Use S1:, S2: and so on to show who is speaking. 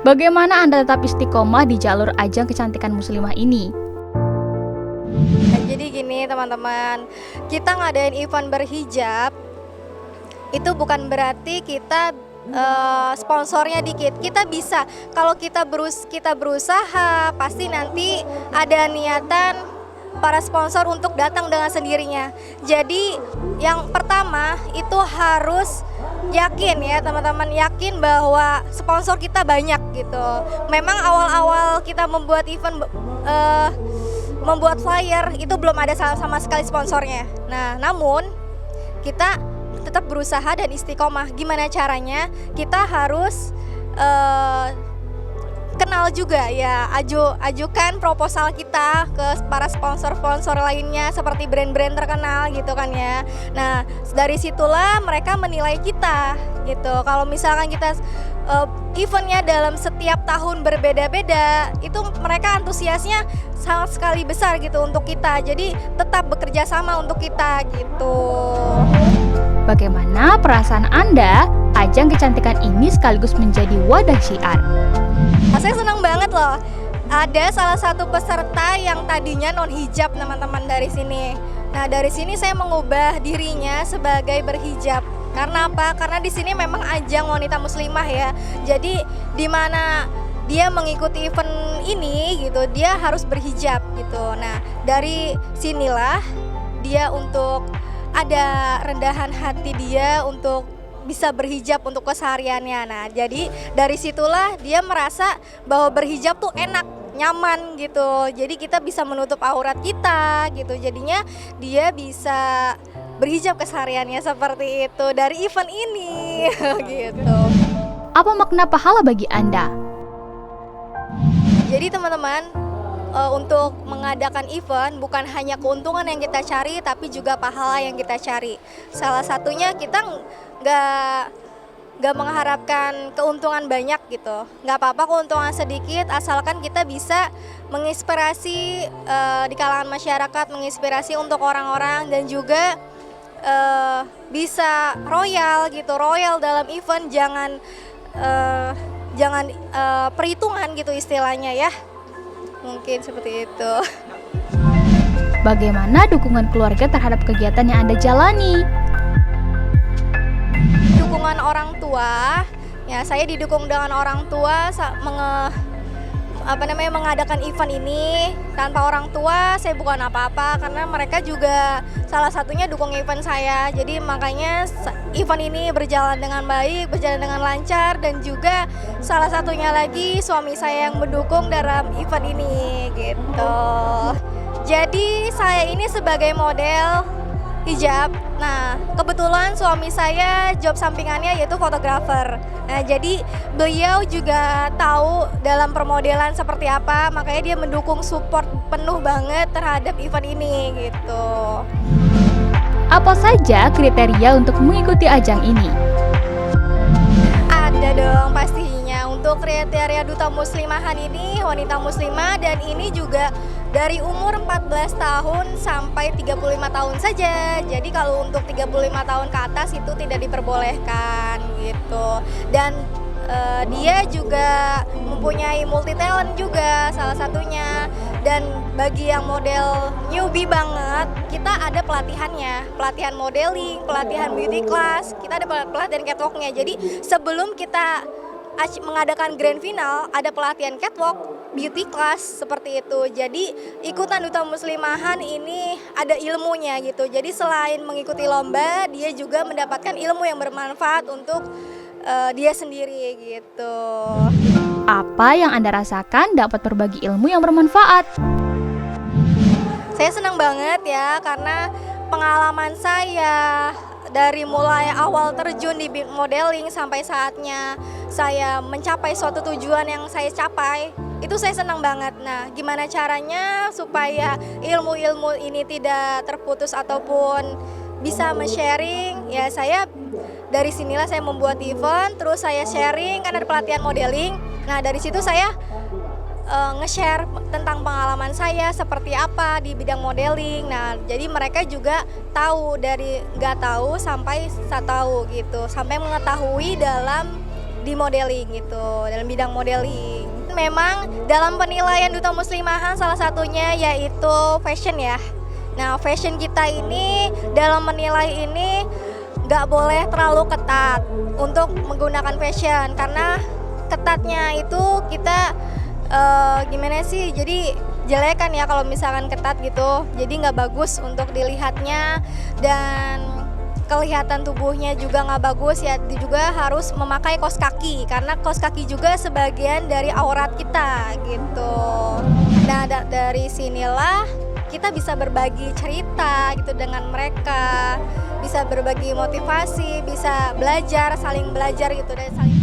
S1: Bagaimana Anda tetap istiqomah di jalur ajang kecantikan muslimah ini?
S2: Jadi gini teman-teman, kita ngadain event berhijab itu bukan berarti kita sponsornya dikit. Kita bisa, kalau kita berusaha, pasti nanti ada niatan para sponsor untuk datang dengan sendirinya. Jadi yang pertama itu harus yakin ya teman-teman, yakin bahwa sponsor kita banyak gitu. Memang awal-awal kita membuat event membuat flyer itu belum ada sama sekali sponsornya. Nah, namun kita tetap berusaha dan istiqomah. Gimana caranya? Kita harus kenal juga ya, ajukan proposal kita ke para sponsor-sponsor lainnya seperti brand-brand terkenal gitu kan ya. Nah, dari situlah mereka menilai kita gitu. Kalau misalkan kita eventnya dalam setiap tahun berbeda-beda, itu mereka antusiasnya sangat sekali besar gitu untuk kita. Jadi tetap bekerja sama untuk kita gitu.
S1: Bagaimana perasaan Anda ajang kecantikan ini sekaligus menjadi wadah syiar?
S2: Saya senang banget loh. Ada salah satu peserta yang tadinya non hijab teman-teman dari sini. Nah, dari sini saya mengubah dirinya sebagai berhijab. Karena apa? Karena di sini memang ajang wanita muslimah ya. Jadi di mana dia mengikuti event ini gitu, dia harus berhijab gitu. Nah, dari sinilah dia untuk ada rendahan hati dia untuk bisa berhijab untuk kesehariannya. Nah, jadi dari situlah dia merasa bahwa berhijab tuh enak, nyaman gitu. Jadi kita bisa menutup aurat kita gitu. Jadinya dia bisa berhijab kesehariannya seperti itu dari event ini gitu.
S1: Apa makna pahala bagi Anda?
S2: Jadi teman-teman, untuk mengadakan event bukan hanya keuntungan yang kita cari, tapi juga pahala yang kita cari. Salah satunya kita nggak mengharapkan keuntungan banyak gitu. Nggak apa-apa keuntungan sedikit, asalkan kita bisa menginspirasi di kalangan masyarakat, menginspirasi untuk orang-orang, dan juga bisa royal gitu, royal dalam event, jangan perhitungan gitu istilahnya ya. Mungkin seperti itu.
S1: Bagaimana dukungan keluarga terhadap kegiatan yang Anda jalani?
S2: Dukungan orang tua, ya saya didukung dengan orang tua mengadakan event ini. Tanpa orang tua saya bukan apa-apa, karena mereka juga salah satunya dukung event saya. Jadi makanya event ini berjalan dengan baik, berjalan dengan lancar, dan juga salah satunya lagi suami saya yang mendukung dalam event ini gitu. Jadi saya ini sebagai model hijab. Nah, kebetulan suami saya job sampingannya yaitu fotografer. Nah, jadi beliau juga tahu dalam permodelan seperti apa, makanya dia mendukung, support penuh banget terhadap event ini gitu.
S1: Apa saja kriteria untuk mengikuti ajang ini?
S2: Ada dong pastinya. Untuk kriteria duta muslimahan ini wanita muslimah, dan ini juga dari umur 14 tahun sampai 35 tahun saja. Jadi kalau untuk 35 tahun ke atas itu tidak diperbolehkan gitu. Dan dia juga mempunyai multi talent juga salah satunya. Dan bagi yang model newbie banget, kita ada pelatihannya, pelatihan modeling, pelatihan beauty class, kita ada pelatihan catwalknya. Jadi sebelum kita mengadakan grand final, ada pelatihan catwalk, beauty class seperti itu. Jadi ikutan duta muslimahan ini ada ilmunya gitu. Jadi selain mengikuti lomba, dia juga mendapatkan ilmu yang bermanfaat untuk dia sendiri gitu.
S1: Apa yang Anda rasakan dapat berbagi ilmu yang bermanfaat?
S2: Saya senang banget ya, karena pengalaman saya dari mulai awal terjun di modeling sampai saatnya saya mencapai suatu tujuan yang saya capai, itu saya senang banget. Nah, gimana caranya supaya ilmu-ilmu ini tidak terputus ataupun bisa men-sharing? Ya, saya dari sinilah saya membuat event, terus saya sharing, kan ada pelatihan modeling. Nah, dari situ saya nge-share tentang pengalaman saya seperti apa di bidang modeling. Nah, jadi mereka juga tahu, dari nggak tahu sampai saya tahu gitu, sampai mengetahui dalam di modeling gitu, dalam bidang modeling. Memang dalam penilaian duta muslimahan salah satunya yaitu fashion ya. Nah, fashion kita ini dalam menilai ini nggak boleh terlalu ketat untuk menggunakan fashion, karena ketatnya itu kita gimana sih, jadi jelek kan ya kalau misalkan ketat gitu, jadi nggak bagus untuk dilihatnya dan kelihatan tubuhnya juga nggak bagus ya. Juga harus memakai kaos kaki karena kaos kaki juga sebagian dari aurat kita gitu. Nah dari sinilah kita bisa berbagi cerita gitu dengan mereka, bisa berbagi motivasi, bisa belajar, saling belajar gitu dan saling